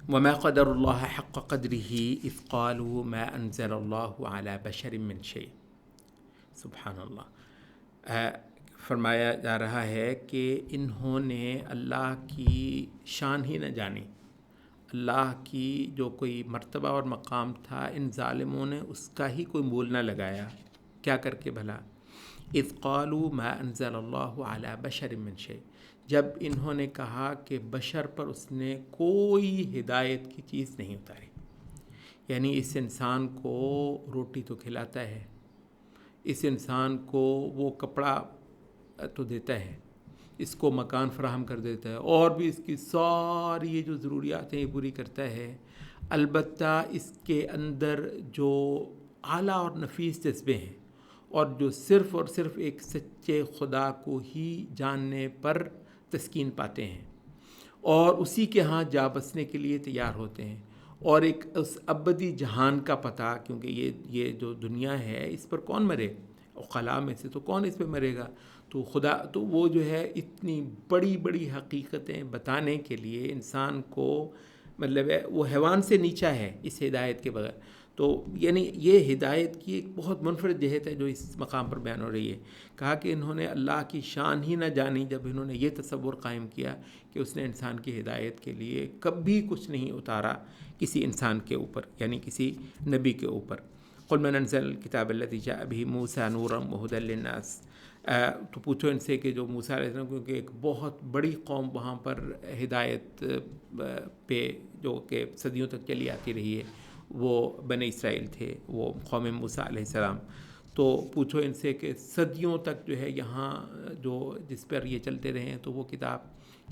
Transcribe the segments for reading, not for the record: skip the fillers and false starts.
وما قدر اللہ حق قدرہ اذ قالوا ما انزل اللہ علی بشر من شیء. سبحان اللہ. فرمایا جا رہا ہے کہ انہوں نے اللہ کی شان ہی نہ جانی، اللہ کی جو کوئی مرتبہ اور مقام تھا، ان ظالموں نے اس کا ہی کوئی مول نہ لگایا. کیا کر کے بھلا؟ اذ قالوا ما انزل اللہ علی بشر من شیء، جب انہوں نے کہا کہ بشر پر اس نے کوئی ہدایت کی چیز نہیں اتاری. یعنی اس انسان کو روٹی تو کھلاتا ہے، اس انسان کو وہ کپڑا تو دیتا ہے، اس کو مکان فراہم کر دیتا ہے، اور بھی اس کی ساری یہ جو ضروریات ہیں یہ پوری کرتا ہے. البتہ اس کے اندر جو اعلیٰ اور نفیس جذبے ہیں، اور جو صرف اور صرف ایک سچے خدا کو ہی جاننے پر تسکین پاتے ہیں، اور اسی کے ہاں جا بسنے کے لیے تیار ہوتے ہیں، اور ایک اس ابدی جہان کا پتہ، کیونکہ یہ جو دنیا ہے اس پر کون مرے؟ خلا میں سے تو کون اس پہ مرے گا؟ تو خدا تو وہ جو ہے اتنی بڑی بڑی حقیقتیں بتانے کے لیے انسان کو، مطلب ہے وہ حیوان سے نیچا ہے اس ہدایت کے بغیر. تو یعنی یہ ہدایت کی ایک بہت منفرد جہت ہے جو اس مقام پر بیان ہو رہی ہے. کہا کہ انہوں نے اللہ کی شان ہی نہ جانی جب انہوں نے یہ تصور قائم کیا کہ اس نے انسان کی ہدایت کے لیے کبھی کچھ نہیں اتارا کسی انسان کے اوپر، یعنی کسی نبی کے اوپر. قل من انزل الکتاب الذی جاء بہ موسیٰ نورا وہدی للناس. تو پوچھو ان سے کہ جو موسیٰ علیہ السلام، کیونکہ ایک بہت بڑی قوم وہاں پر ہدایت پہ جو کہ صدیوں تک چلی آتی رہی ہے، وہ بنی اسرائیل تھے، وہ قوم موسیٰ علیہ السلام. تو پوچھو ان سے کہ صدیوں تک جو ہے یہاں جو جس پر یہ چلتے رہے ہیں، تو وہ کتاب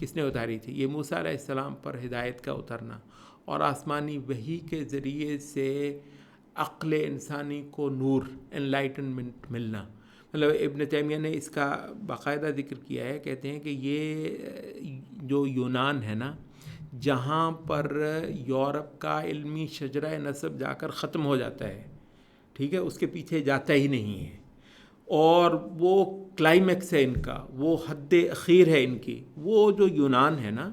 کس نے اتاری تھی؟ یہ موسیٰ علیہ السلام پر ہدایت کا اترنا اور آسمانی وحی کے ذریعے سے عقل انسانی کو نور، انلائٹنمنٹ ملنا. مطلب ابن تیمیہ نے اس کا باقاعدہ ذکر کیا ہے. کہتے ہیں کہ یہ جو یونان ہے نا، جہاں پر یورپ کا علمی شجرہ نسب جا کر ختم ہو جاتا ہے، ٹھیک ہے، اس کے پیچھے جاتا ہی نہیں ہے، اور وہ کلائمیکس ہے ان کا، وہ حد اخیر ہے ان کی، وہ جو یونان ہے نا،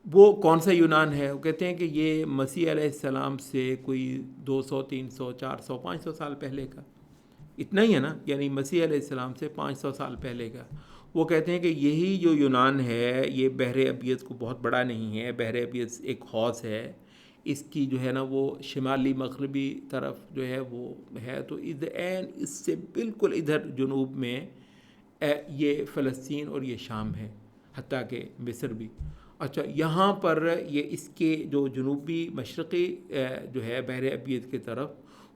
وہ کون سا یونان ہے؟ وہ کہتے ہیں کہ یہ مسیح علیہ السلام سے کوئی 200 300 400 500 سال پہلے کا، اتنا ہی ہے نا، یعنی مسیح علیہ السلام سے 500 سال پہلے کا. وہ کہتے ہیں کہ یہی جو یونان ہے یہ بحر ابیض کو بہت بڑا نہیں ہے، بحر ابیض ایک حوض ہے، اس کی جو ہے نا وہ شمالی مغربی طرف جو ہے وہ ہے، تو اس سے بالکل ادھر جنوب میں یہ فلسطین اور یہ شام ہے، حتیٰ کہ مصر بھی. اچھا، یہاں پر یہ اس کے جو جنوبی مشرقی جو ہے بحر ابیض کی طرف،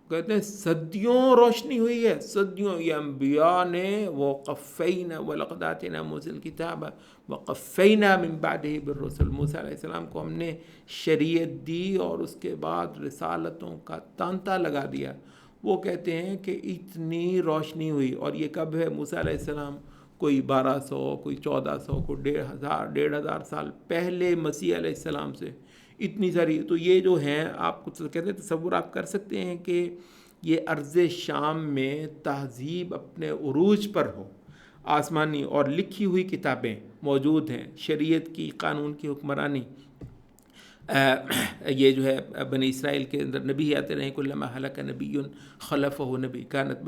کہتے ہیں صدیوں روشنی ہوئی ہے، صدیوں. یہ انبیاء نے وقفینا ولقد آتینا موسیٰ الکتاب وقفینا من بعدہ بالرسل، موسیٰ علیہ السلام کو ہم نے شریعت دی اور اس کے بعد رسالتوں کا تانتا لگا دیا. وہ کہتے ہیں کہ اتنی روشنی ہوئی، اور یہ کب ہے؟ موسیٰ علیہ السلام کوئی 1200، کوئی 1400، کوئی 1500 سال پہلے مسیح علیہ السلام سے اتنی ساری. تو یہ جو ہیں، آپ کو کہتے ہیں تصور آپ کر سکتے ہیں کہ یہ ارض شام میں تہذیب اپنے عروج پر ہو، آسمانی اور لکھی ہوئی کتابیں موجود ہیں، شریعت کی، قانون کی حکمرانی. یہ جو ہے بنی اسرائیل کے اندر نبی آتے رہے، کلما ہلک نبی خلفہ نبی، کانت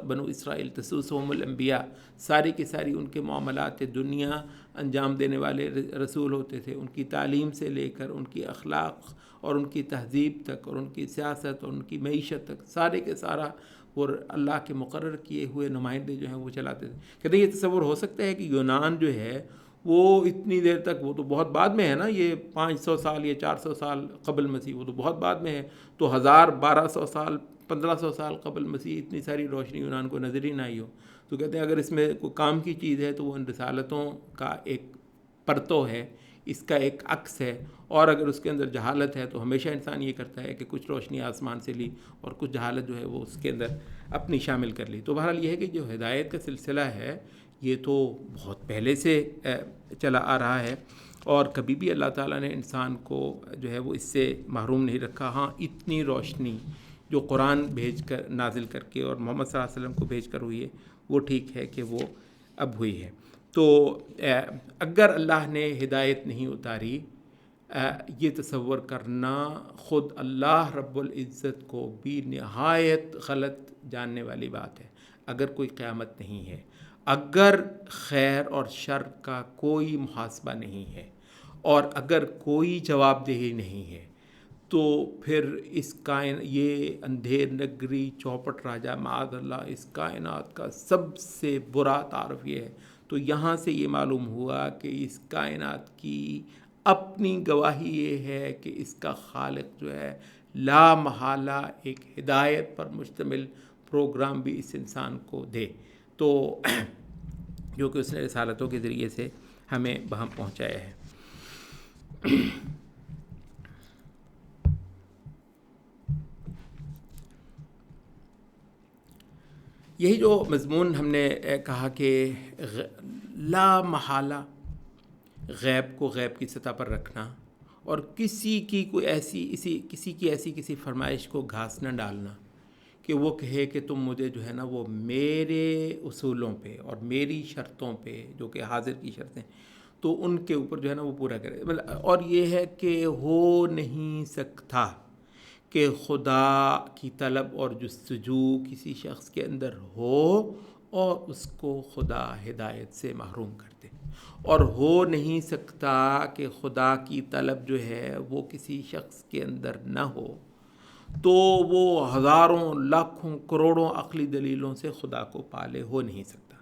بنو اسرائیل تسوسہم الانبیاء. ساری کی ساری ان کے معاملات دنیا انجام دینے والے رسول ہوتے تھے، ان کی تعلیم سے لے کر ان کی اخلاق اور ان کی تہذیب تک، اور ان کی سیاست اور ان کی معیشت تک، سارے کے سارا اور اللہ کے مقرر کیے ہوئے نمائندے جو ہیں وہ چلاتے تھے. کہتے ہیں یہ تصور ہو سکتا ہے کہ یونان جو ہے وہ اتنی دیر تک، وہ تو بہت بعد میں ہے نا، یہ 500 سال یا 400 سال قبل مسیح، وہ تو بہت بعد میں ہے. تو 1200 سال 1500 سال قبل مسیح اتنی ساری روشنی یونان کو نظر ہی نہ آئی ہو. تو کہتے ہیں اگر اس میں کوئی کام کی چیز ہے تو وہ ان رسالتوں کا ایک پرتو ہے، اس کا ایک عکس ہے. اور اگر اس کے اندر جہالت ہے تو ہمیشہ انسان یہ کرتا ہے کہ کچھ روشنی آسمان سے لی اور کچھ جہالت جو ہے وہ اس کے اندر اپنی شامل کر لی. تو بہرحال یہ ہے کہ جو ہدایت کا سلسلہ ہے یہ تو بہت پہلے سے چلا آ رہا ہے، اور کبھی بھی اللہ تعالیٰ نے انسان کو جو ہے وہ اس سے محروم نہیں رکھا. ہاں، اتنی روشنی جو قرآن بھیج کر نازل کر کے اور محمد صلی اللہ علیہ وسلم کو بھیج کر ہوئی ہے، وہ ٹھیک ہے کہ وہ اب ہوئی ہے. تو اگر اللہ نے ہدایت نہیں اتاری یہ تصور کرنا خود اللہ رب العزت کو بھی نہایت غلط جاننے والی بات ہے. اگر کوئی قیامت نہیں ہے، اگر خیر اور شر کا کوئی محاسبہ نہیں ہے، اور اگر کوئی جواب دہی نہیں ہے، تو پھر اس یہ اندھیر نگری چوپٹ راجہ معاذ اللہ اس کائنات کا سب سے برا تعارف یہ ہے. تو یہاں سے یہ معلوم ہوا کہ اس کائنات کی اپنی گواہی یہ ہے کہ اس کا خالق جو ہے لا محالہ ایک ہدایت پر مشتمل پروگرام بھی اس انسان کو دے، تو جو کہ اس نے رسالتوں کے ذریعے سے ہمیں وہاں پہنچایا ہے. یہی جو مضمون ہم نے کہا کہ لا محالہ غیب کو غیب کی سطح پر رکھنا، اور کسی کی کسی فرمائش کو گھاس نہ ڈالنا کہ وہ کہے کہ تم مجھے جو ہے نا وہ میرے اصولوں پہ اور میری شرطوں پہ جو کہ حاضر کی شرطیں تو ان کے اوپر جو ہے نا وہ پورا کرے. اور یہ ہے کہ ہو نہیں سکتا کہ خدا کی طلب اور جستجو کسی شخص کے اندر ہو اور اس کو خدا ہدایت سے محروم کر دے، اور ہو نہیں سکتا کہ خدا کی طلب جو ہے وہ کسی شخص کے اندر نہ ہو تو وہ ہزاروں لاکھوں کروڑوں عقلی دلیلوں سے خدا کو پالے. ہو نہیں سکتا.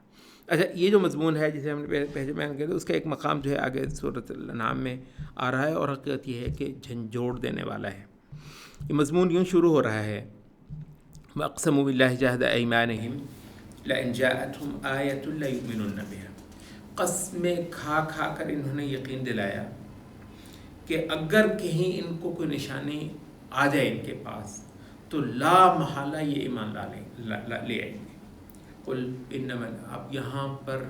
اچھا، یہ جو مضمون ہے جسے ہم نے پہلے بیان کیا تھا، اس کا ایک مقام جو ہے آگے سورۃ الانعام میں آ رہا ہے، اور حقیقت یہ ہے کہ جھنجھوڑ دینے والا ہے. یہ مضمون یوں شروع ہو رہا ہے: وَأَقْسَمُوا بِاللَّهِ جَهْدَ أَيْمَانِهِمْ لَإِنْ جَاءَتْهُمْ آيَةٌ لَيُؤْمِنُنَّ بِهَا. قسمیں کھا کھا کر انہوں نے یقین دلایا کہ اگر کہیں ان کو کوئی نشانی آ جائے ان کے پاس تو لا محالہ یہ ایمان لے آئیں گے. قل انما، اب یہاں پر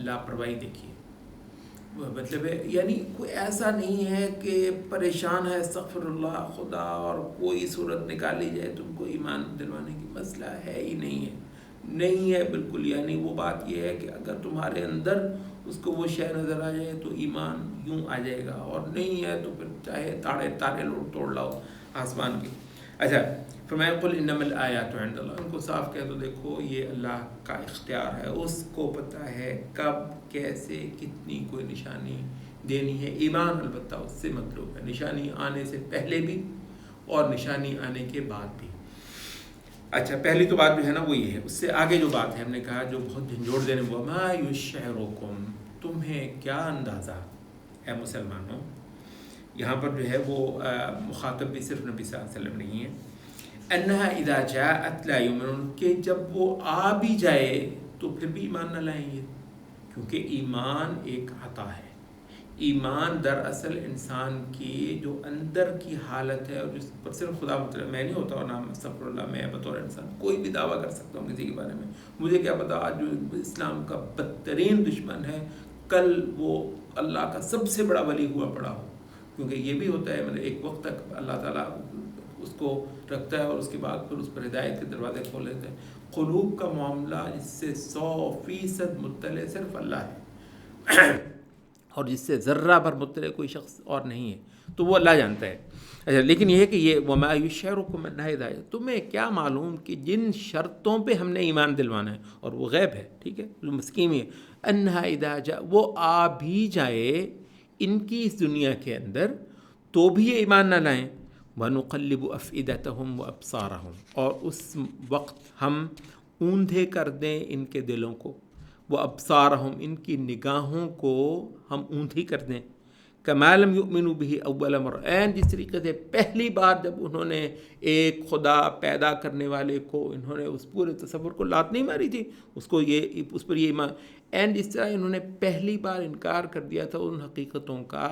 لاپرواہی دیکھیے، مطلب ہے یعنی کوئی ایسا نہیں ہے کہ پریشان ہے استغفر اللہ خدا اور کوئی صورت نکالی جائے تم کو ایمان دلوانے کی. مسئلہ ہے ہی نہیں ہے بالکل. یعنی وہ بات یہ ہے کہ اگر تمہارے اندر اس کو وہ شے نظر آ جائے تو ایمان یوں آ جائے گا، اور نہیں ہے تو پھر چاہے تارے توڑ لاؤ آسمان کے. اچھا، فرمایا قل انما الآیات عند اللہ. ان کو صاف کہہ دو دیکھو یہ اللہ کا اختیار ہے، اس کو پتہ ہے کب کیسے کتنی کوئی نشانی دینی ہے. ایمان البتہ اس سے مطلوب ہے، نشانی آنے سے پہلے بھی اور نشانی آنے کے بعد بھی. اچھا، پہلی تو بات جو ہے نا وہ یہ ہے. اس سے آگے جو بات ہے ہم نے کہا جو بہت جھنجھوڑ دینے وہ ما یشعرکم، تمہیں کیا اندازہ اے مسلمانوں. یہاں پر جو ہے وہ مخاطب بھی صرف نبی صلی اللہ علیہ وسلم نہیں ہے. انہا اذا جاءت لا یؤمنون، کہ جب وہ آ بھی جائے تو پھر بھی ایمان نہ لائیں گے، کیونکہ ایمان ایک عطا ہے. ایمان دراصل انسان کی جو اندر کی حالت ہے، اور جس پر صرف خدا مطلب میں نہیں ہوتا، اور نام استغفر اللہ، میں بطور انسان کوئی بھی دعویٰ کر سکتا ہوں کسی کے بارے میں. مجھے کیا پتا آج جو اسلام کا بدترین دشمن ہے کل وہ اللہ کا سب سے بڑا ولی ہوا پڑا ہو. کیونکہ یہ بھی ہوتا ہے، مطلب ایک وقت تک اللہ تعالیٰ اس کو رکھتا ہے اور اس کے بعد پھر اس پر ہدایت کے دروازے کھول لیتے ہیں. قلوب کا معاملہ اس سے 100% مطلع صرف اللہ ہے، اور جس سے ذرہ بھر مطلع کوئی شخص اور نہیں ہے، تو وہ اللہ جانتا ہے. اچھا، لیکن یہ ہے کہ یہ وما یشعرکم انہا اذا، تمہیں کیا معلوم کہ جن شرطوں پہ ہم نے ایمان دلوانا ہے، اور وہ غیب ہے، ٹھیک ہے، جو مسکین ہے، انہا اذا جاء، وہ آ بھی جائے ان کی اس دنیا کے اندر تو بھی یہ ایمان نہ لائیں. وَنُقَلِّبُ أَفْئِدَتَهُمْ وَأَبْصَارَهُمْ، اور اس وقت ہم اوندھے کر دیں ان کے دلوں کو، وَأَبْصَارَهُمْ، ان کی نگاہوں کو ہم اوندھی کر دیں. كَمَا لَمْ يُؤْمِنُوا بِهِ أَوَّلَ مَرَّةٍ، جس طریقے سے پہلی بار جب انہوں نے ایک خدا پیدا کرنے والے کو انہوں نے اس پورے تصور کو لات نہیں ماری تھی، اس پر یہ ایمان، اینڈ اس طرح انہوں نے پہلی بار انکار کر دیا تھا ان حقیقتوں کا،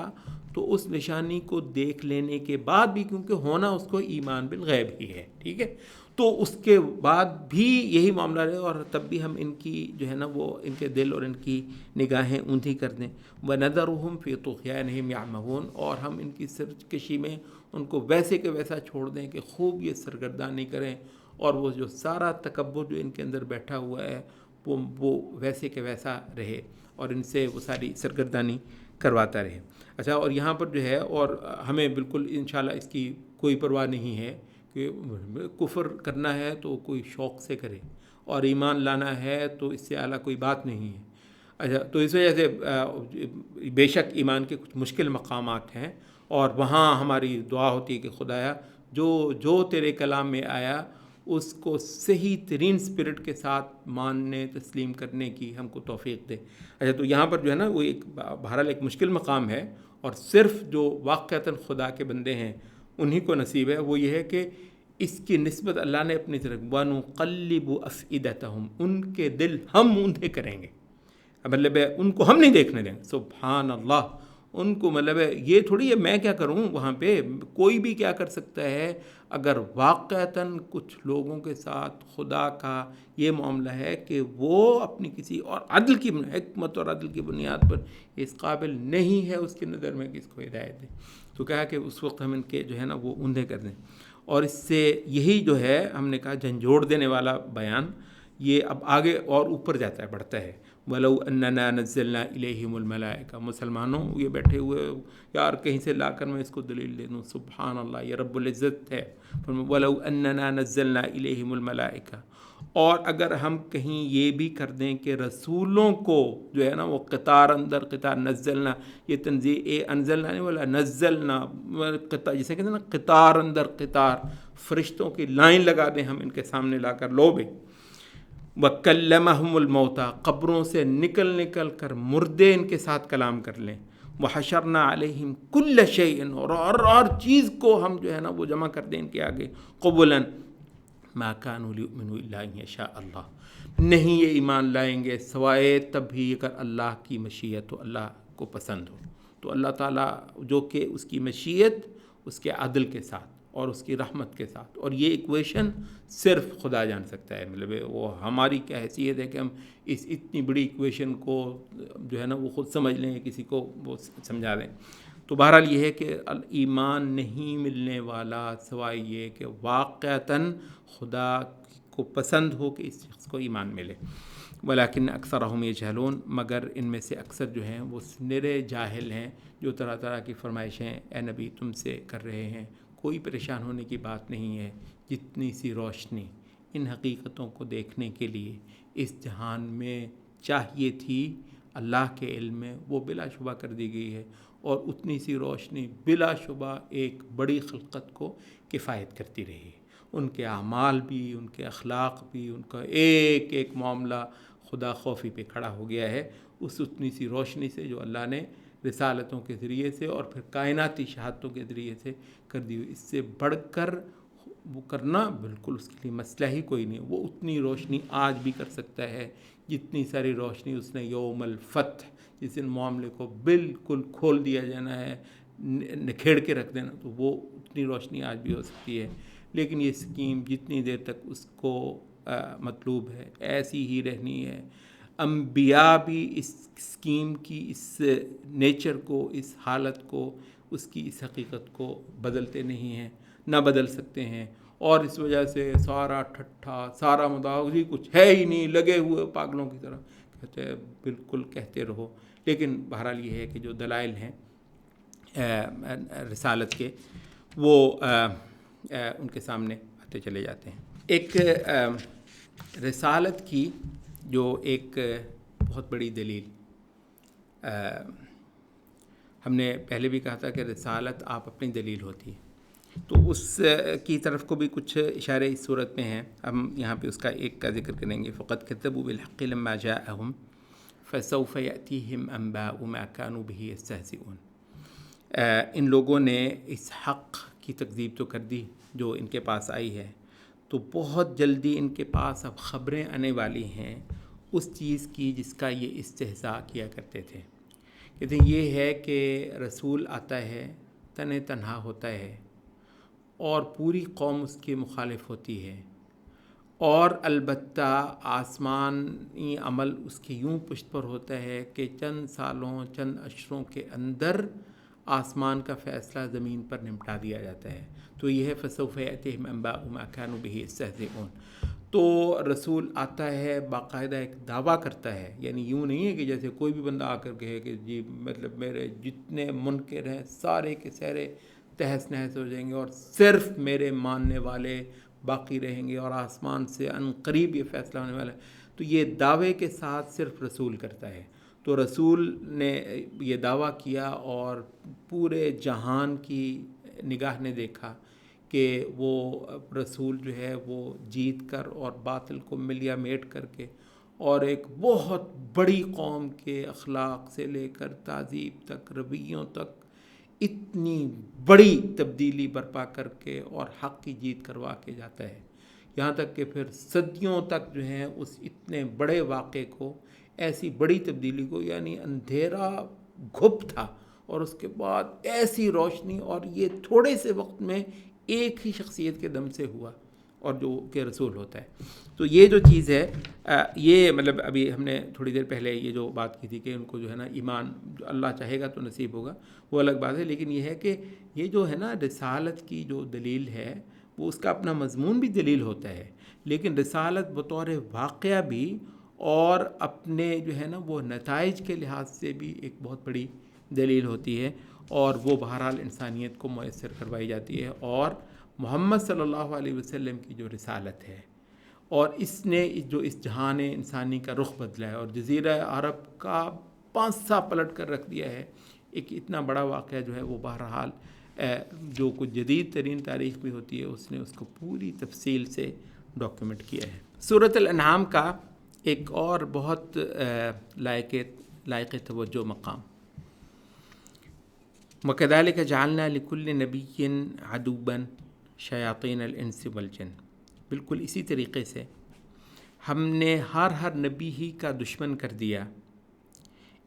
تو اس نشانی کو دیکھ لینے کے بعد بھی، کیونکہ ہونا اس کو ایمان بالغیب ہی ہے، ٹھیک ہے، تو اس کے بعد بھی یہی معاملہ رہے، اور تب بھی ہم ان کی جو ہے نا وہ ان کے دل اور ان کی نگاہیں اوندھی کر دیں. وَنَذَرُهُمْ فِي طُغْيَانِهِمْ يَعْمَهُونَ، اور ہم ان کی سرکشی میں ان کو ویسے کہ ویسا چھوڑ دیں کہ خوب یہ سرگردانی کریں، اور وہ جو سارا تکبر جو ان کے اندر بیٹھا ہوا ہے وہ ویسے کہ ویسا رہے، اور ان سے وہ ساری سرگردانی کرواتا رہے. اچھا، اور یہاں پر جو ہے اور ہمیں بالکل انشاءاللہ اس کی کوئی پرواہ نہیں ہے کہ کفر کرنا ہے تو کوئی شوق سے کرے، اور ایمان لانا ہے تو اس سے اعلیٰ کوئی بات نہیں ہے۔ اچھا، تو اس وجہ سے بے شک ایمان کے کچھ مشکل مقامات ہیں، اور وہاں ہماری دعا ہوتی ہے کہ خدایا جو تیرے کلام میں آیا اس کو صحیح ترین اسپرٹ کے ساتھ ماننے تسلیم کرنے کی ہم کو توفیق دے۔ اچھا، تو یہاں پر جو ہے نا وہ ایک بہرحال ایک مشکل مقام ہے، اور صرف جو واقعتاً خدا کے بندے ہیں انہی کو نصیب ہے۔ وہ یہ ہے کہ اس کی نسبت اللہ نے اپنی طرف وَنُقَلِّبُ أَفْئِدَتَهُمْ، ان کے دل ہم اوندھے کریں گے، مطلب ہے ان کو ہم نہیں دیکھنے دیں گے۔ سبحان اللہ، ان کو مطلب ہے یہ تھوڑی ہے میں کیا کروں، وہاں پہ کوئی بھی کیا کر سکتا ہے۔ اگر واقعتاً کچھ لوگوں کے ساتھ خدا کا یہ معاملہ ہے کہ وہ اپنی کسی اور عدل کی حکمت اور عدل کی بنیاد پر اس قابل نہیں ہے اس کی نظر میں کہ اس کو ہدایت دے، تو کہا کہ اس وقت ہم ان کے جو ہے نا وہ اوندھے کر دیں۔ اور اس سے یہی جو ہے ہم نے کہا جھنجھوڑ دینے والا بیان یہ اب آگے اور اوپر جاتا ہے، بڑھتا ہے۔ وَلَوْ أَنَّنَا نَزَّلْنَا إِلَيْهِمُ الْمَلَائِكَةَ، مسلمانوں یہ بیٹھے ہوئے یار کہیں سے لا کر میں اس کو دلیل دے دوں، سبحان اللہ، یہ رب العزت ہے۔ وَلَوْ أَنَّنَا نَزَّلْنَا إِلَيْهِمُ الْمَلَائِكَةَ، اور اگر ہم کہیں یہ بھی کر دیں کہ رسولوں کو جو ہے نا وہ قطار اندر قطار، نزلنا یہ تنزیل انزلنا نہیں بولا، نزلنا قطار، جسے کہتے ہیں نا قطار اندر قطار، فرشتوں کی لائن لگا دیں ہم ان کے سامنے لا کر، لو بے وَكَلَّمَهُمُ الْمَوْتَى، قبروں سے نکل کر مردے ان کے ساتھ کلام کر لیں، وَحَشَرْنَا عَلَيْهِمْ كُلَّ شَيْءٍ، اور ہر چیز کو ہم جو ہے نا وہ جمع کر دیں ان کے آگے، قبلاً مَا كَانُوا لِيُؤْمِنُوا إِلَّا أَن يَشَاءَ اللَّهُ، نہیں یہ ایمان لائیں گے سوائے تب بھی اگر اللہ کی مشیت ہو، اللہ کو پسند ہو، تو اللہ تعالیٰ جو کہ اس کی مشیت اس کے عدل کے ساتھ اور اس کی رحمت کے ساتھ، اور یہ ایکویشن صرف خدا جان سکتا ہے، مطلب وہ ہماری کیا حیثیت ہے کہ ہم اس اتنی بڑی ایکویشن کو جو ہے نا وہ خود سمجھ لیں، کسی کو وہ سمجھا دیں۔ تو بہرحال یہ ہے کہ ایمان نہیں ملنے والا سوائے یہ کہ واقعتاً خدا کو پسند ہو کہ اس شخص کو ایمان ملے۔ ولیکن اکثرہم یجہلون، مگر ان میں سے اکثر جو ہیں وہ نرے جاہل ہیں، جو طرح طرح کی فرمائشیں اے نبی تم سے کر رہے ہیں۔ کوئی پریشان ہونے کی بات نہیں ہے، جتنی سی روشنی ان حقیقتوں کو دیکھنے کے لیے اس جہان میں چاہیے تھی اللہ کے علم میں، وہ بلا شبہ کر دی گئی ہے، اور اتنی سی روشنی بلا شبہ ایک بڑی خلقت کو کفایت کرتی رہی ہے۔ ان کے اعمال بھی، ان کے اخلاق بھی، ان کا ایک ایک معاملہ خدا خوفی پہ کھڑا ہو گیا ہے اس اتنی سی روشنی سے جو اللہ نے رسالتوں کے ذریعے سے اور پھر کائناتی شہادتوں کے ذریعے سے کر دی ہوئی۔ اس سے بڑھ کر وہ کرنا بالکل اس کے لیے مسئلہ ہی کوئی نہیں۔ وہ اتنی روشنی آج بھی کر سکتا ہے جتنی ساری روشنی اس نے یوم الفتح، جس دن معاملے کو بالکل کھول دیا جانا ہے، نکھیڑ کے رکھ دینا، تو وہ اتنی روشنی آج بھی ہو سکتی ہے۔ لیکن یہ اسکیم جتنی دیر تک اس کو مطلوب ہے ایسی ہی رہنی ہے۔ انبیاء بھی اس اسکیم کی اس نیچر کو، اس حالت کو، اس کی اس حقیقت کو بدلتے نہیں ہیں، نہ بدل سکتے ہیں، اور اس وجہ سے سارا ٹھٹھا، سارا مذاق، جی کچھ ہے ہی نہیں، لگے ہوئے پاگلوں کی طرح کہتے ہیں، بالکل کہتے رہو۔ لیکن بہرحال یہ ہے کہ جو دلائل ہیں رسالت کے وہ ان کے سامنے آتے چلے جاتے ہیں۔ ایک رسالت کی جو ایک بہت بڑی دلیل، ہم نے پہلے بھی کہا تھا کہ رسالت آپ اپنی دلیل ہوتی ہے، تو اس کی طرف کو بھی کچھ اشارے اس صورت میں ہیں۔ ہم یہاں پہ اس کا ایک کا ذکر کریں گے۔ فقط كذبوا بالحق لما جاءهم فسوف يأتيهم أنباء ما كانوا به يستهزئون۔ ان لوگوں نے اس حق کی تکذیب تو کر دی جو ان کے پاس آئی ہے، تو بہت جلدی ان کے پاس اب خبریں آنے والی ہیں اس چیز کی جس کا یہ استہزاء کیا کرتے تھے۔ کہتے ہیں یہ ہے کہ رسول آتا ہے، تنہا ہوتا ہے، اور پوری قوم اس کے مخالف ہوتی ہے، اور البتہ آسمانی عمل اس کے یوں پشت پر ہوتا ہے کہ چند سالوں، چند اشروں کے اندر آسمان کا فیصلہ زمین پر نمٹا دیا جاتا ہے. تو یہ ہے فسوف یأتیہم انباء ما کانوا بہ یستہزئون. تو رسول آتا ہے، باقاعدہ ایک دعویٰ کرتا ہے، یعنی یوں نہیں ہے کہ جیسے کوئی بھی بندہ آ کر کہے کہ جی مطلب میرے جتنے منکر ہیں سارے کے سارے تہس نہس ہو جائیں گے اور صرف میرے ماننے والے باقی رہیں گے اور آسمان سے ان قریب یہ فیصلہ ہونے والا ہے. تو یہ دعوے کے ساتھ صرف رسول کرتا ہے. تو رسول نے یہ دعویٰ کیا اور پورے جہان کی نگاہ نے دیکھا کہ وہ رسول جو ہے وہ جیت کر اور باطل کو ملیا میٹ کر کے اور ایک بہت بڑی قوم کے اخلاق سے لے کر تہذیب تک، رویوں تک اتنی بڑی تبدیلی برپا کر کے اور حق کی جیت کروا کے جاتا ہے. یہاں تک کہ پھر صدیوں تک جو ہیں اس اتنے بڑے واقعے کو، ایسی بڑی تبدیلی کو، یعنی اندھیرا گھپ تھا اور اس کے بعد ایسی روشنی، اور یہ تھوڑے سے وقت میں ایک ہی شخصیت کے دم سے ہوا اور جو کہ رسول ہوتا ہے. تو یہ جو چیز ہے یہ مطلب ابھی ہم نے تھوڑی دیر پہلے یہ جو بات کی تھی کہ ان کو جو ہے نا ایمان جو اللہ چاہے گا تو نصیب ہوگا، وہ الگ بات ہے. لیکن یہ ہے کہ یہ جو ہے نا رسالت کی جو دلیل ہے وہ اس کا اپنا مضمون بھی دلیل ہوتا ہے، لیکن رسالت بطور واقعہ بھی اور اپنے جو ہے نا وہ نتائج کے لحاظ سے بھی ایک بہت بڑی دلیل ہوتی ہے، اور وہ بہرحال انسانیت کو میسر کروائی جاتی ہے. اور محمد صلی اللہ علیہ وسلم کی جو رسالت ہے اور اس نے جو اس جہان انسانی کا رخ بدلا ہے اور جزیرہ عرب کا پانسا پلٹ کر رکھ دیا ہے، ایک اتنا بڑا واقعہ جو ہے وہ بہرحال جو کچھ جدید ترین تاریخ بھی ہوتی ہے اس نے اس کو پوری تفصیل سے ڈاکیومنٹ کیا ہے. سورۃ الانعام کا ایک اور بہت لائق توجہ مقام، وَكَذَلِكَ جَعَلْنَا لِكُلِّ نَبِيٍّ عَدُوًّا شَيَاطِينَ الْإِنسِ وَالْجِنِّ. بالکل اسی طریقے سے ہم نے ہر نبی ہی کا دشمن کر دیا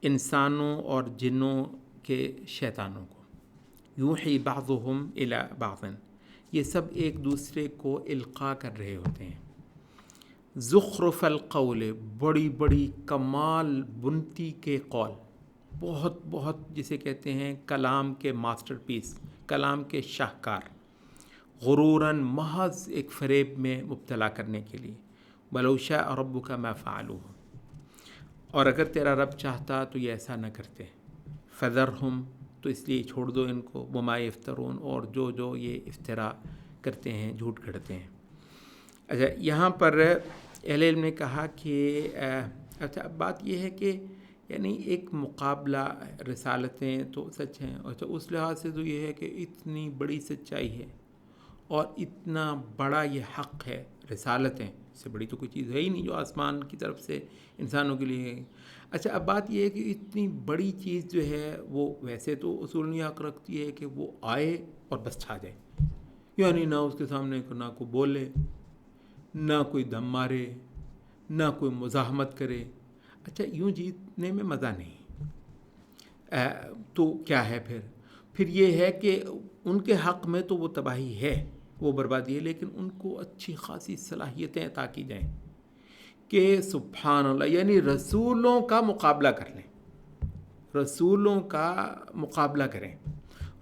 انسانوں اور جنوں کے شیطانوں کو. یوحی بعضهم الی بعض، یہ سب ایک دوسرے کو القاء کر رہے ہوتے ہیں. زخرف القول، بڑی بڑی کمال بنتی کے قول، بہت جسے کہتے ہیں کلام کے ماسٹر پیس، کلام کے شاہکار. غروراً، محض ایک فریب میں مبتلا کرنے کے لیے. وَلَوْ شَاءَ رَبُّكَ مَا فَعَلُوهُ، اور اگر تیرا رب چاہتا تو یہ ایسا نہ کرتے. فَذَرْهُمْ، تو اس لیے چھوڑ دو ان کو. وَمَا يَفْتَرُونَ، اور جو یہ افترا کرتے ہیں، جھوٹ گھڑتے ہیں. اچھا، یہاں پر اہل علم نے کہا کہ اچھا بات یہ ہے کہ یعنی ایک مقابلہ، رسالتیں تو سچ ہیں، اچھا اس لحاظ سے تو یہ ہے کہ اتنی بڑی سچائی ہے اور اتنا بڑا یہ حق ہے، رسالتیں اس سے بڑی تو کوئی چیز ہے ہی نہیں جو آسمان کی طرف سے انسانوں کے لیے ہے. اچھا اب بات یہ ہے کہ اتنی بڑی چیز جو ہے وہ ویسے تو اصول یہ حق رکھتی ہے کہ وہ آئے اور بس چھا جائے، یعنی نہ اس کے سامنے نہ کوئی بولے، نہ کوئی دم مارے، نہ کوئی مزاحمت کرے. اچھا یوں جیتنے میں مزہ نہیں. تو کیا ہے پھر یہ ہے کہ ان کے حق میں تو وہ تباہی ہے، وہ بربادی ہے، لیکن ان کو اچھی خاصی صلاحیتیں عطا کی جائیں کہ سبحان اللہ، یعنی رسولوں کا مقابلہ کر لیں، رسولوں کا مقابلہ کریں،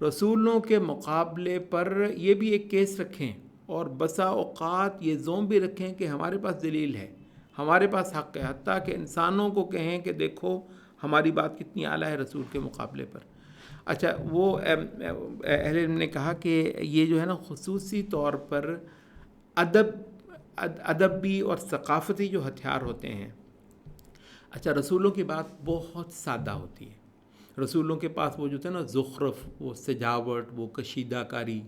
رسولوں کے مقابلے پر یہ بھی ایک کیس رکھیں اور بسا اوقات یہ زوم بھی رکھیں کہ ہمارے پاس دلیل ہے، ہمارے پاس حق ہے، حتیٰ کہ انسانوں کو کہیں کہ دیکھو ہماری بات کتنی اعلیٰ ہے رسول کے مقابلے پر. اچھا وہ اہل علم نے کہا کہ یہ جو ہے نا خصوصی طور پر ادبی اور ثقافتی جو ہتھیار ہوتے ہیں. اچھا رسولوں کی بات بہت سادہ ہوتی ہے، رسولوں کے پاس وہ جو تھا نا زخرف، وہ سجاوٹ، وہ کشیدہ کاری،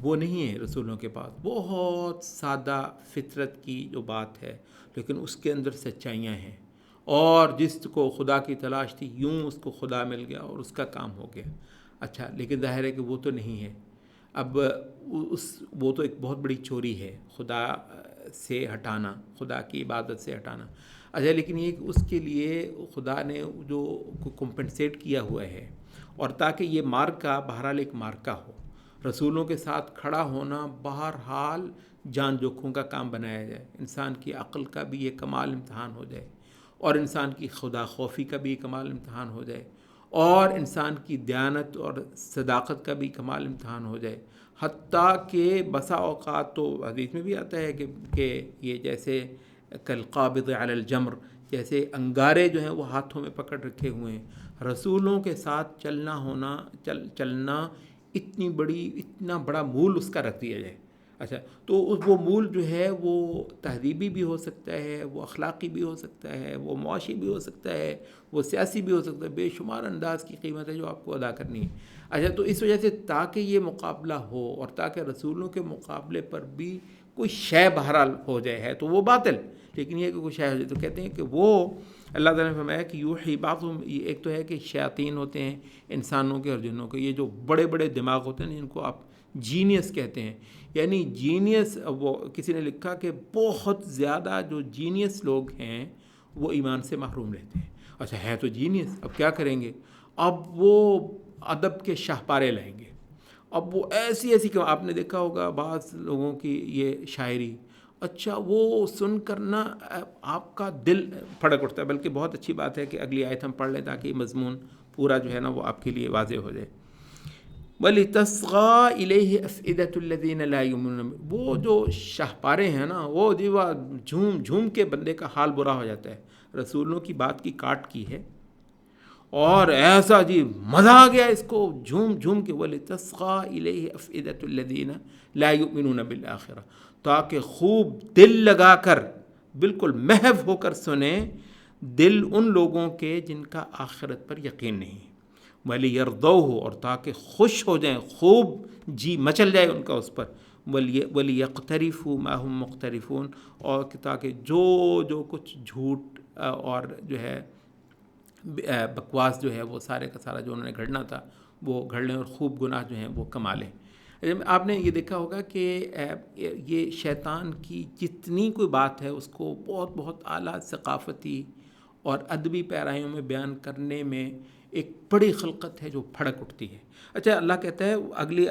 وہ نہیں ہے رسولوں کے پاس. بہت سادہ فطرت کی جو بات ہے، لیکن اس کے اندر سچائیاں ہیں، اور جس کو خدا کی تلاش تھی یوں اس کو خدا مل گیا اور اس کا کام ہو گیا. اچھا لیکن ظاہر ہے کہ وہ تو نہیں ہے. اب وہ تو ایک بہت بڑی چوری ہے، خدا سے ہٹانا، خدا کی عبادت سے ہٹانا. اچھا لیکن یہ کہ اس کے لیے خدا نے جو کمپنسیٹ کیا ہوا ہے، اور تاکہ یہ مارکا بہرحال ایک مارکا ہو، رسولوں کے ساتھ کھڑا ہونا بہرحال جان جوکھوں کا کام بنایا جائے، انسان کی عقل کا بھی یہ کمال امتحان ہو جائے، اور انسان کی خدا خوفی کا بھی کمال امتحان ہو جائے، اور انسان کی دیانت اور صداقت کا بھی کمال امتحان ہو جائے. حتیٰ کہ بسا اوقات تو حدیث میں بھی آتا ہے کہ یہ جیسے کالقابض علی الجمر، جیسے انگارے جو ہیں وہ ہاتھوں میں پکڑ رکھے ہوئے ہیں. رسولوں کے ساتھ چلنا اتنا بڑا مول اس کا رکھ دیا جائے. اچھا، تو وہ مول جو ہے وہ تہذیبی بھی ہو سکتا ہے، وہ اخلاقی بھی ہو سکتا ہے، وہ معاشی بھی ہو سکتا ہے، وہ سیاسی بھی ہو سکتا ہے. بے شمار انداز کی قیمت ہے جو آپ کو ادا کرنی ہے. اچھا، تو اس وجہ سے تاکہ یہ مقابلہ ہو اور تاکہ رسولوں کے مقابلے پر بھی کوئی شے بہرحال ہو جائے ہے تو وہ باطل، لیکن یہ کہ کوئی شے ہو جائے تو کہتے ہیں کہ وہ اللہ تعالیٰ نے فرمایا کہ یوحی بعضهم، ایک تو ہے کہ شیاطین ہوتے ہیں انسانوں کے اور جنوں کے، یہ جو بڑے بڑے دماغ ہوتے ہیں جن کو آپ جینیس کہتے ہیں، یعنی جینیس، وہ کسی نے لکھا کہ بہت زیادہ جو جینیس لوگ ہیں وہ ایمان سے محروم رہتے ہیں. اچھا، ہے تو جینیس، اب کیا کریں گے؟ اب وہ ادب کے شاہپارے لائیں گے. اب وہ ایسی آپ نے دیکھا ہوگا بعض لوگوں کی یہ شاعری، اچھا وہ سن کر نا آپ کا دل پھڑک اٹھتا ہے. بلکہ بہت اچھی بات ہے کہ اگلی آیت ہم پڑھ لیں تاکہ یہ مضمون پورا جو ہے نا وہ آپ کے لیے واضح ہو جائے. وَلِتَصْغَىٰ إِلَيْهِ أَفْئِدَةُ الَّذِينَ لَا يُؤْمِنُونَ، وہ جو شاہپارے ہیں نا وہ جھوم جھوم کے بندے کا حال برا ہو جاتا ہے. رسولوں کی بات کی کاٹ کی ہے اور ایسا مزہ آ گیا اس کو جھوم جھوم کے. وَلِتَصْغَىٰ إِلَيْهِ أَفْئِدَةُ الَّذِينَ لَا يُؤْمِنُونَ بِالْآخِرَةِ، تاکہ خوب دل لگا کر بالکل محو ہو کر سنیں دل ان لوگوں کے جن کا آخرت پر یقین نہیں. وَلِيَرْضَوْهُ، اور تاکہ خوش ہو جائیں، خوب جی مچل جائے ان کا اس پر. وَلِيَقْتَرِفُوا مَا هُمْ مُقْتَرِفُونَ، اور تاکہ جو کچھ جھوٹ اور جو ہے بکواس جو ہے وہ سارے کا سارا جو انہوں نے گھڑنا تھا وہ گھڑ لیں اور خوب گناہ جو ہیں وہ کما لیں. آپ نے یہ دیکھا ہوگا کہ یہ شیطان کی جتنی کوئی بات ہے اس کو بہت بہت اعلیٰ ثقافتی اور ادبی پیرایوں میں بیان کرنے میں ایک بڑی خلقت ہے جو پھڑک اٹھتی ہے. اچھا، اللہ کہتا ہے اگلی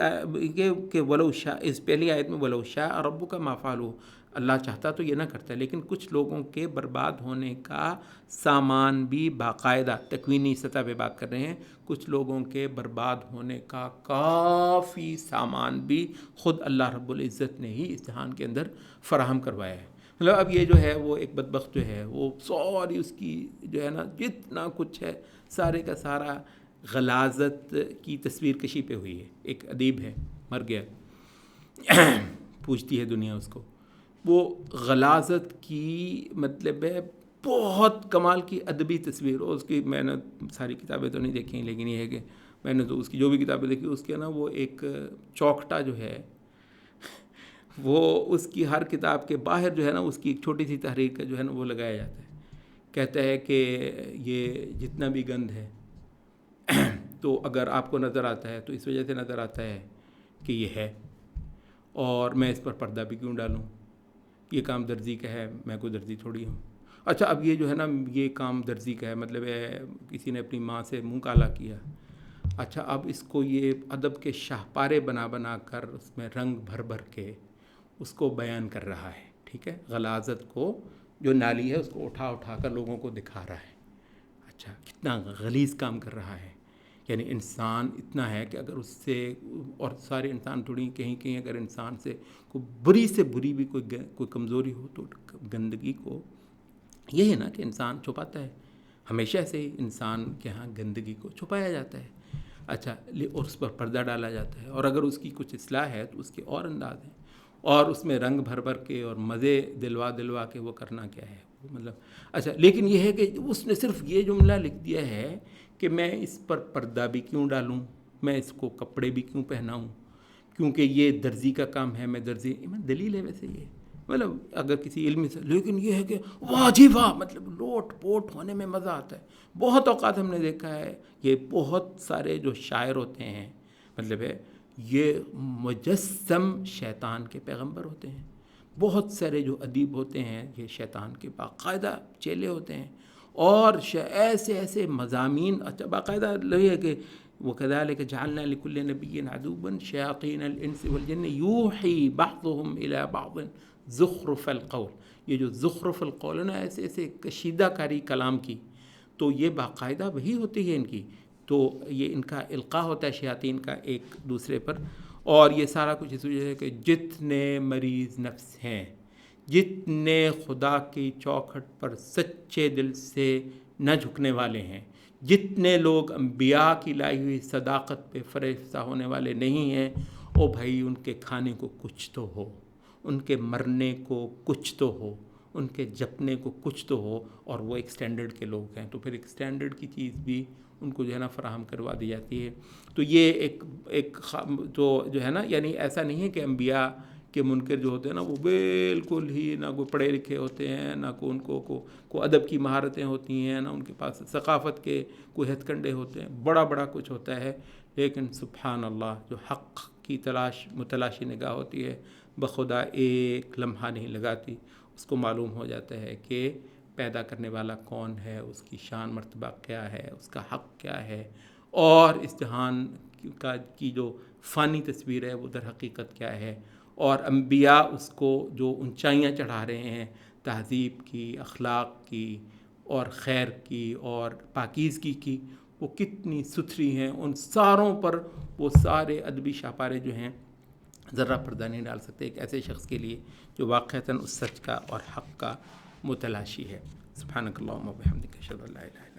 کہ ولو شاء، اس پہلی آیت میں ولو شاء ربک ما فعلوا، اللہ چاہتا تو یہ نہ کرتا، لیکن کچھ لوگوں کے برباد ہونے کا سامان بھی باقاعدہ تکوینی سطح پہ بات کر رہے ہیں، کچھ لوگوں کے برباد ہونے کا کافی سامان بھی خود اللہ رب العزت نے ہی اس جہان کے اندر فراہم کروایا ہے. مطلب اب یہ جو ہے وہ ایک بدبخت جو ہے وہ ساری اس کی جو ہے نا جتنا کچھ ہے سارے کا سارا غلاظت کی تصویر کشی پہ ہوئی ہے. ایک ادیب ہے، مر گیا، پوچھتی ہے دنیا اس کو، وہ غلاظت کی مطلب ہے بہت کمال کی ادبی تصویر. اور اس کی میں نے ساری کتابیں تو نہیں دیکھی، لیکن یہ ہے کہ میں نے تو اس کی جو بھی کتابیں دیکھی اس کے نا وہ ایک چوکٹا جو ہے وہ اس کی ہر کتاب کے باہر جو ہے نا اس کی ایک چھوٹی سی تحریر کا جو ہے نا وہ لگایا جاتا ہے. کہتا ہے کہ یہ جتنا بھی گند ہے تو اگر آپ کو نظر آتا ہے تو اس وجہ سے نظر آتا ہے کہ یہ ہے، اور میں اس پر پردہ بھی کیوں ڈالوں، یہ کام درزی کا ہے، میں کوئی درزی تھوڑی ہوں. اچھا، اب یہ جو ہے نا یہ کام درزی کا ہے، مطلب ہے کسی نے اپنی ماں سے منہ کالا کیا. اچھا، اب اس کو یہ ادب کے شاہپارے بنا کر اس میں رنگ بھر بھر کے اس کو بیان کر رہا ہے. ٹھیک ہے، غلاظت کو جو نالی ہے اس کو اٹھا کر لوگوں کو دکھا رہا ہے. اچھا، کتنا غلیظ کام کر رہا ہے. یعنی انسان اتنا ہے کہ اگر اس سے، اور سارے انسان تھوڑی کہیں اگر انسان سے کوئی بری سے بری بھی کوئی کمزوری ہو تو گندگی کو یہ ہے نا کہ انسان چھپاتا ہے. ہمیشہ سے ہی انسان کے ہاں گندگی کو چھپایا جاتا ہے. اچھا، اور اس پر پردہ ڈالا جاتا ہے، اور اگر اس کی کچھ اصلاح ہے تو اس کے اور انداز ہیں، اور اس میں رنگ بھر کے اور مزے دلوا کے وہ کرنا کیا ہے مطلب. اچھا، لیکن یہ ہے کہ اس نے صرف یہ جملہ لکھ دیا ہے کہ میں اس پر پردہ بھی کیوں ڈالوں، میں اس کو کپڑے بھی کیوں پہناؤں، کیونکہ یہ درزی کا کام ہے، میں درزی. دلیل ہے ویسے یہ مطلب اگر کسی علم سے، لیکن یہ ہے کہ واہ جی واہ، مطلب لوٹ پوٹ ہونے میں مزہ آتا ہے. بہت اوقات ہم نے دیکھا ہے یہ بہت سارے جو شاعر ہوتے ہیں مطلب ہے یہ مجسم شیطان کے پیغمبر ہوتے ہیں. بہت سارے جو ادیب ہوتے ہیں یہ شیطان کے باقاعدہ چیلے ہوتے ہیں، اور ایسے مضامین. اچھا، باقاعدہ لگے کہ وَكَذَلِكَ جَعَلْنَا لِكُلِّ نَبِيٍّ عَدُوًّا شَيَاطِينَ الْإِنسِ وَالْجِنِّ يُوحِي بَعْضُهُمْ إِلَى بَعْضٍ زُخْرُفَ الْقَوْلِ. یہ جو زخرف القول ہے نا، ایسے کشیدہ کاری کلام کی، تو یہ باقاعدہ وہی ہوتی ہے ان کی. تو یہ ان کا القاء ہوتا ہے شیاطین کا ایک دوسرے پر، اور یہ سارا کچھ اس وجہ سے کہ جتنے مریض نفس ہیں، جتنے خدا کی چوکھٹ پر سچے دل سے نہ جھکنے والے ہیں، جتنے لوگ انبیاء کی لائی ہوئی صداقت پہ فریفتہ ہونے والے نہیں ہیں، او بھائی ان کے کھانے کو کچھ تو ہو، ان کے مرنے کو کچھ تو ہو، ان کے جپنے کو کچھ تو ہو، اور وہ ایک سٹینڈرڈ کے لوگ ہیں، تو پھر ایک سٹینڈرڈ کی چیز بھی ان کو جو ہے نا فراہم کروا دی جاتی ہے۔ تو یہ ایک جو ہے نا، یعنی ایسا نہیں ہے کہ انبیاء کے منکر جو ہوتے ہیں نا وہ بالکل ہی نہ کوئی پڑھے لکھے ہوتے ہیں، نہ کوئی ان کو ادب کی مہارتیں ہوتی ہیں، نہ ان کے پاس ثقافت کے کوئی ہتھ کنڈے ہوتے ہیں، بڑا کچھ ہوتا ہے، لیکن سبحان اللہ جو حق کی متلاشی نگاہ ہوتی ہے بخدا ایک لمحہ نہیں لگاتی، اس کو معلوم ہو جاتا ہے کہ پیدا کرنے والا کون ہے، اس کی شان مرتبہ کیا ہے، اس کا حق کیا ہے، اور اس جہان کی جو فانی تصویر ہے وہ در حقیقت کیا ہے، اور انبیاء اس کو جو اونچائیاں چڑھا رہے ہیں تہذیب کی، اخلاق کی، اور خیر کی، اور پاکیزگی کی، وہ کتنی ستھری ہیں، ان ساروں پر وہ سارے ادبی شاپارے جو ہیں ذرہ پردہ نہیں ڈال سکتے ایک ایسے شخص کے لیے جو واقعتاً اس سچ کا اور حق کا متلاشی ہے۔ سبحانک اللہم و بحمدک، اشہد ان لا الہ الا انت۔